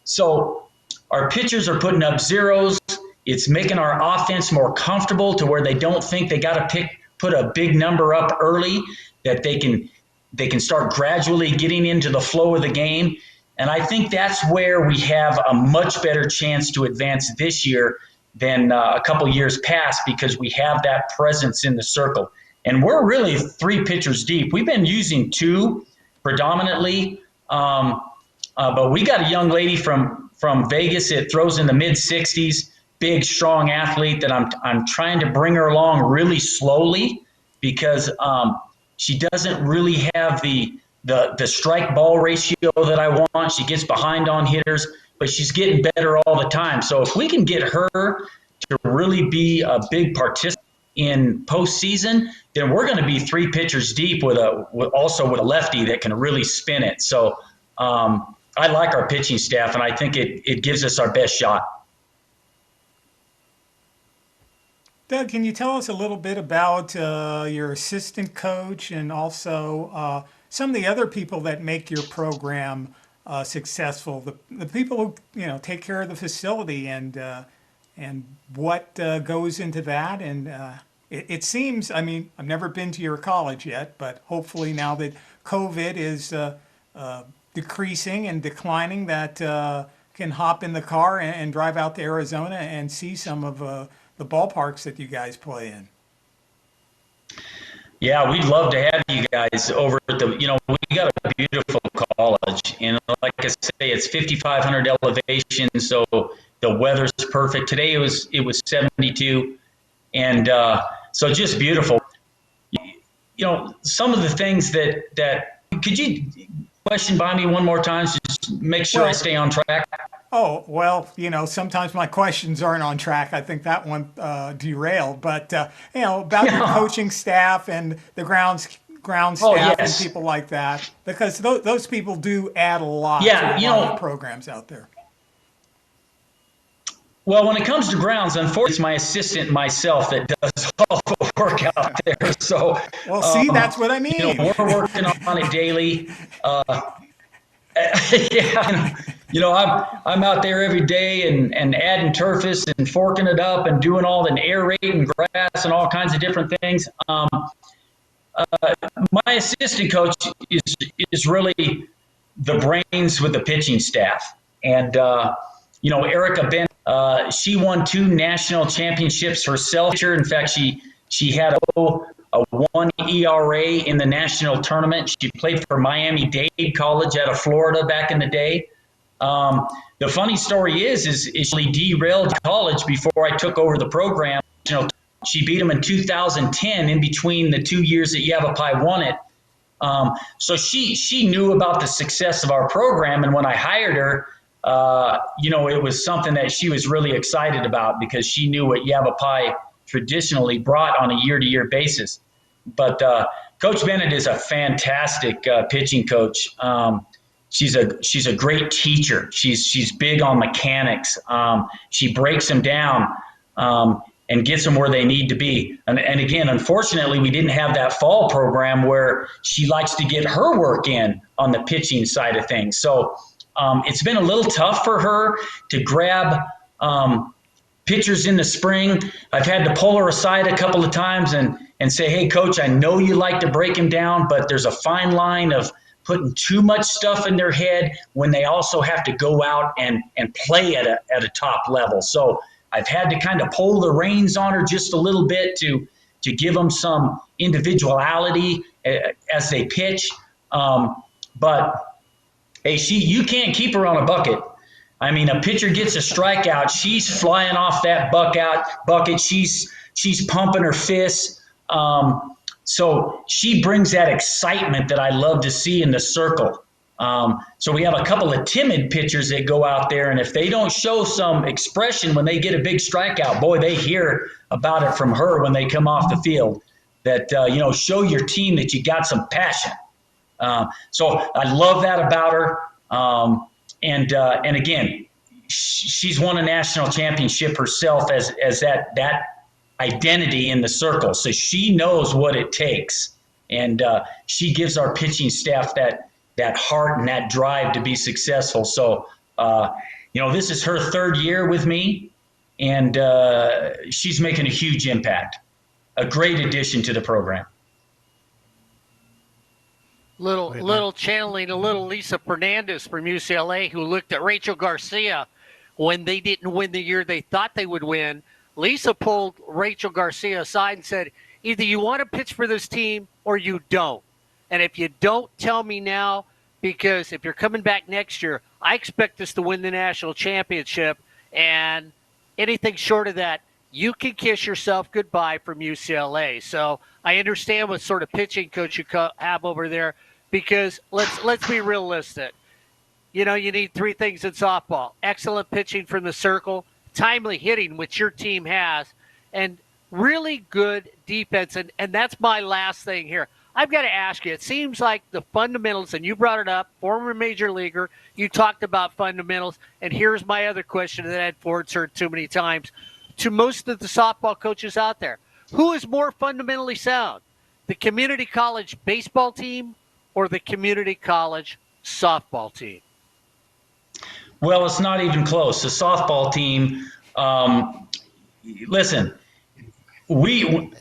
So our pitchers are putting up zeros. It's making our offense more comfortable to where they don't think they got to put a big number up early, that they can start gradually getting into the flow of the game. And I think that's where we have a much better chance to advance this year than a couple years past, because we have that presence in the circle. And we're really 3 pitchers deep. We've been using 2 predominantly, but we got a young lady from Vegas that throws in the mid-60s, big, strong athlete that I'm trying to bring her along really slowly, because she doesn't really have the strike ball ratio that I want. She gets behind on hitters, but she's getting better all the time. So if we can get her to really be a big participant in postseason, then we're going to be 3 pitchers deep with a lefty that can really spin it. So I like our pitching staff, and I think it gives us our best shot. Doug, can you tell us a little bit about your assistant coach and also some of the other people that make your program successful? The people who take care of the facility and what goes into that, and it seems, I mean, I've never been to your college yet, but hopefully now that COVID is decreasing and declining, that can hop in the car and drive out to Arizona and see some of the ballparks that you guys play in. Yeah, we'd love to have you guys over at the, we got a beautiful college. And like I say, it's 5,500 elevation, so the weather's perfect. Today it was 72, and so just beautiful. Some of the things that could you question by me one more time, just make sure I stay on track? Oh, well, sometimes my questions aren't on track. I think that one derailed. But, about your coaching staff and the ground staff and people like that, because those people do add a lot to a lot of programs out there. Well, when it comes to grounds, unfortunately, it's my assistant and myself that does all the work out there. So, well, see, that's what I mean. We're working on it daily. I'm out there every day and adding turfus and forking it up and doing all the aerating grass and all kinds of different things. My assistant coach is really the brains with the pitching staff. And, Erica Bennett, she won 2 national championships herself. In fact, she had a 1 ERA in the national tournament. She played for Miami-Dade College out of Florida back in the day. The funny story is she derailed college before I took over the program. She beat them in 2010 in between the 2 years that Yavapai won it. So she knew about the success of our program, and when I hired her, it was something that she was really excited about because she knew what Yavapai traditionally brought on a year-to-year basis. But Coach Bennett is a fantastic pitching coach. She's a great teacher. She's big on mechanics. She breaks them down and gets them where they need to be. And again, unfortunately, we didn't have that fall program where she likes to get her work in on the pitching side of things. So it's been a little tough for her to grab pitchers in the spring. I've had to pull her aside a couple of times and say, hey, Coach, I know you like to break them down, but there's a fine line of putting too much stuff in their head when they also have to go out and play at a top level. So I've had to kind of pull the reins on her just a little bit to give them some individuality as they pitch. But hey, you can't keep her on a bucket. I mean, a pitcher gets a strikeout, she's flying off that bucket. She's pumping her fists. So she brings that excitement that I love to see in the circle. So we have a couple of timid pitchers that go out there, and if they don't show some expression when they get a big strikeout, boy, they hear about it from her when they come off the field. That show your team that you got some passion. So I love that about her. And again, she's won a national championship herself as that identity in the circle. So she knows what it takes, and she gives our pitching staff that heart and that drive to be successful. So this is her 3rd year with me, and she's making a huge impact. A great addition to the program. Little channeling a little Lisa Fernandez from UCLA, who looked at Rachel Garcia when they didn't win the year they thought they would win. Lisa pulled Rachel Garcia aside and said, either you want to pitch for this team or you don't. And if you don't, tell me now, because if you're coming back next year, I expect us to win the national championship. And anything short of that, you can kiss yourself goodbye from UCLA. So I understand what sort of pitching coach you have over there, because let's be realistic. You need 3 things in softball: excellent pitching from the circle, timely hitting, which your team has, and really good defense. And that's my last thing here. I've got to ask you, it seems like the fundamentals, and you brought it up, former major leaguer, you talked about fundamentals, and here's my other question that Ed Ford's heard too many times. To most of the softball coaches out there, who is more fundamentally sound, the community college baseball team or the community college softball team? Well, it's not even close. The softball team, listen,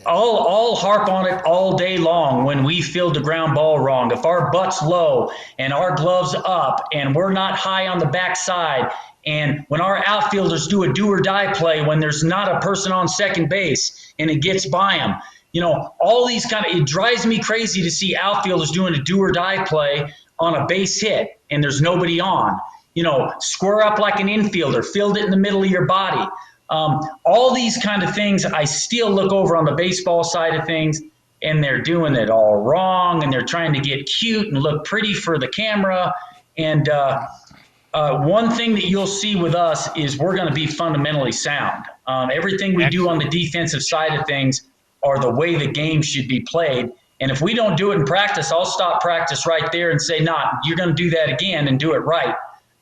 I'll harp on it all day long when we field the ground ball wrong. If our butt's low and our gloves up and we're not high on the backside, and when our outfielders do a do or die play when there's not a person on second base and it gets by them, all these it drives me crazy to see outfielders doing a do or die play on a base hit and there's nobody on. Square up like an infielder, field it in the middle of your body. All these kind of things, I still look over on the baseball side of things, and they're doing it all wrong, and they're trying to get cute and look pretty for the camera. And one thing that you'll see with us is we're going to be fundamentally sound. Everything we do on the defensive side of things are the way the game should be played. And if we don't do it in practice, I'll stop practice right there and say, nah, you're going to do that again and do it right.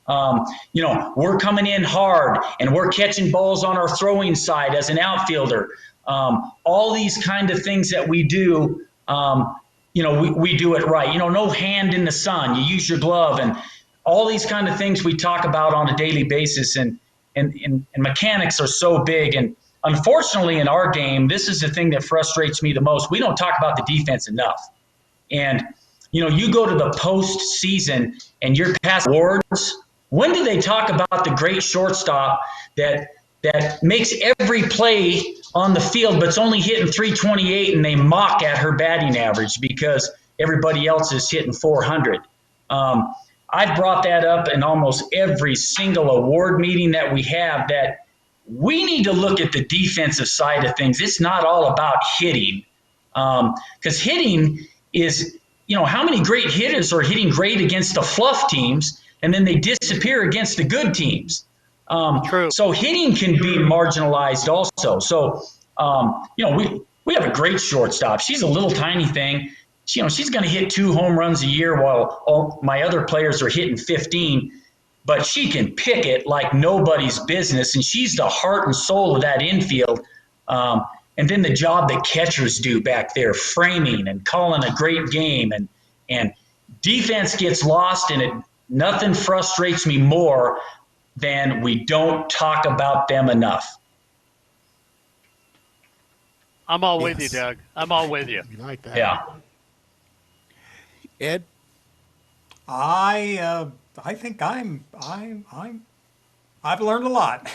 We're coming in hard and we're catching balls on our throwing side as an outfielder. All these kind of things that we do, we do it right. No hand in the sun. You use your glove and all these kind of things we talk about on a daily basis. And mechanics are so big. And unfortunately in our game, this is the thing that frustrates me the most. We don't talk about the defense enough. And, you go to the postseason and you're past awards. When do they talk about the great shortstop that makes every play on the field, but it's only hitting 328 and they mock at her batting average because everybody else is hitting 400? I've brought that up in almost every single award meeting that we have, that we need to look at the defensive side of things. It's not all about hitting, because hitting is, how many great hitters are hitting great against the fluff teams and then they disappear against the good teams. True. So hitting can be marginalized also. So, we have a great shortstop. She's a little tiny thing. She's going to hit 2 home runs a year while all my other players are hitting 15. But she can pick it like nobody's business, and she's the heart and soul of that infield. And then the job that catchers do back there, framing and calling a great game, and defense gets lost in it. Nothing frustrates me more than we don't talk about them enough. I'm all with you, Doug. I'm all with you. You like that? Yeah. Ed? I think I've learned a lot.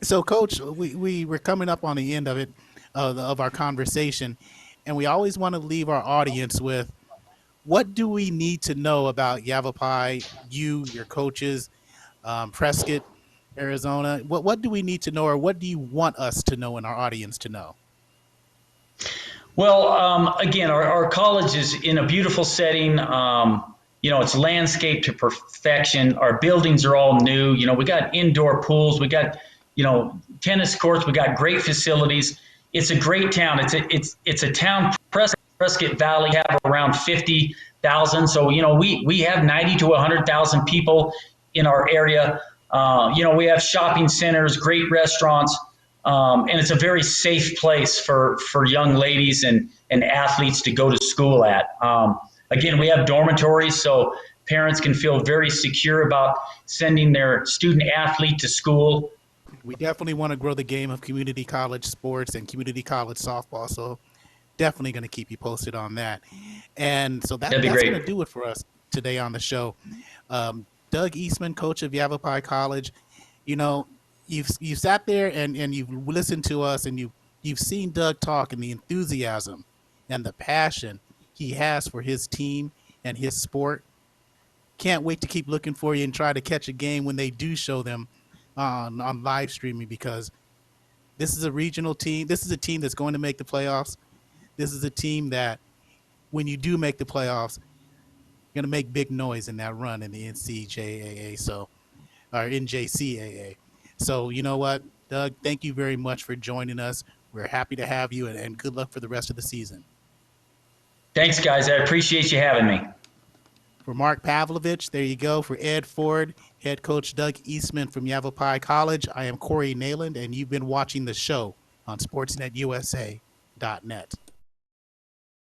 So, Coach, we were coming up on the end of it, of our conversation, and we always want to leave our audience with, what do we need to know about Yavapai, your coaches, Prescott, Arizona? What do we need to know, or what do you want us to know and our audience to know? Well, again, our college is in a beautiful setting. It's landscaped to perfection. Our buildings are all new. We got indoor pools. We got, tennis courts. We got great facilities. It's a great town. It's a town. Prescott Valley have around 50,000. So, we have 90 to 100,000 people in our area. We have shopping centers, great restaurants, and it's a very safe place for young ladies and athletes to go to school at. Again, we have dormitories, so parents can feel very secure about sending their student athlete to school. We definitely want to grow the game of community college sports and community college softball. So definitely going to keep you posted on that. And so that's going to do it for us today on the show. Doug Eastman, coach of Yavapai College. You've sat there and you've listened to us, and you've seen Doug talk, and the enthusiasm and the passion he has for his team and his sport. Can't wait to keep looking for you and try to catch a game when they do show them on live streaming, because this is a regional team. This is a team that's going to make the playoffs. This is a team that, when you do make the playoffs, you're going to make big noise in that run in the NJCAA, or NJCAA. So, you know what, Doug, thank you very much for joining us. We're happy to have you, and good luck for the rest of the season. Thanks, guys. I appreciate you having me. For Mark Pavlovich, there you go. For Ed Ford, head coach Doug Eastman from Yavapai College, I am Corey Nayland, and you've been watching the show on SportsNetUSA.net.